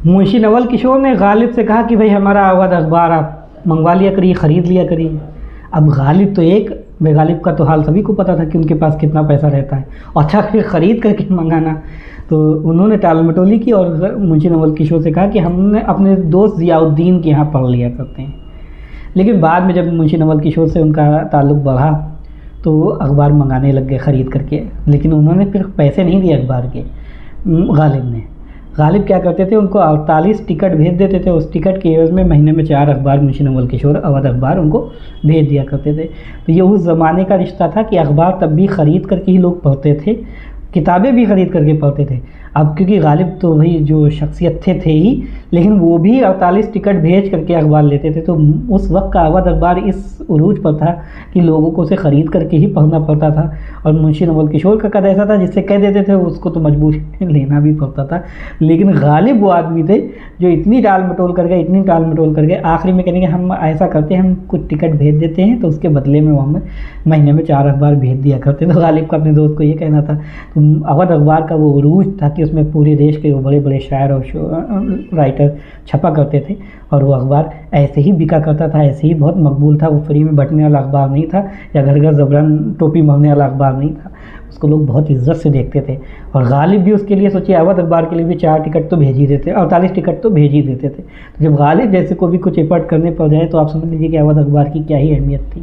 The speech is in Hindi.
मुंशी नवल किशोर ने गालिब से कहा कि भाई हमारा अवध अखबार आप मंगवा लिया करिए, ख़रीद लिया करिए। अब गालिब तो एक, भाई गालिब का तो हाल सभी को पता था कि उनके पास कितना पैसा रहता है, अच्छा फिर ख़रीद करके मंगाना। तो उन्होंने टाल मटोली की और मुंशी नवल किशोर से कहा कि हमने अपने दोस्त ज़ियाउद्दीन के यहाँ पढ़ लिया करते हैं। लेकिन बाद में जब मुंशी नवल किशोर से उनका ताल्लुक़ बढ़ा तो अखबार मंगाने लग गए ख़रीद करके। लेकिन उन्होंने फिर पैसे नहीं दिए अखबार के, गालिब ने। गालिब क्या करते थे, उनको 48 टिकट भेज देते थे, उस टिकट के एवज़ में महीने में 4 अखबार मुंशी नवल किशोर अवध अखबार उनको भेज दिया करते थे। तो ये उस ज़माने का रिश्ता था कि अखबार तब भी ख़रीद करके ही लोग पढ़ते थे, किताबें भी ख़रीद करके पढ़ते थे। अब क्योंकि गालिब तो भाई जो शख्सियत थे ही, लेकिन वो भी 48 टिकट भेज करके अखबार लेते थे। तो उस वक्त का अवध अखबार इस उरूज पर था कि लोगों को उसे ख़रीद करके ही पढ़ना पड़ता था। और मुंशी नवल किशोर का कद ऐसा था जिससे कह देते थे उसको तो मजबूरी में लेना भी पड़ता था। लेकिन गालिब वो आदमी थे जो इतनी टाल मटोल कर गए, आखिरी में कहेंगे हम ऐसा करते हैं, हम कुछ टिकट भेज देते हैं तो उसके बदले में वो हमें महीने में 4 अखबार भेज दिया करते। तो गालिब का अपने दोस्त को ये कहना था। तो अवध अखबार का वो उरूज था कि उसमें पूरे देश के वो बड़े बड़े शायर और राइटर छपा करते थे, और वो अखबार ऐसे ही बिका करता था, ऐसे ही बहुत मकबूल था। वो फ्री में बंटने वाला अखबार नहीं था या घर घर ज़बरन टोपी मारने वाला अखबार नहीं था, उसको लोग बहुत इज्जत से देखते थे। और गालिब भी उसके लिए सोचिए, अवध अखबार के लिए भी 4 टिकट तो भेज ही देते, 48 टिकट तो भेज ही देते थे। तो जब गालिब जैसे को भी कुछ एफर्ट करने पड़ जाए तो आप समझ लीजिए कि अवध अखबार की क्या ही अहमियत थी।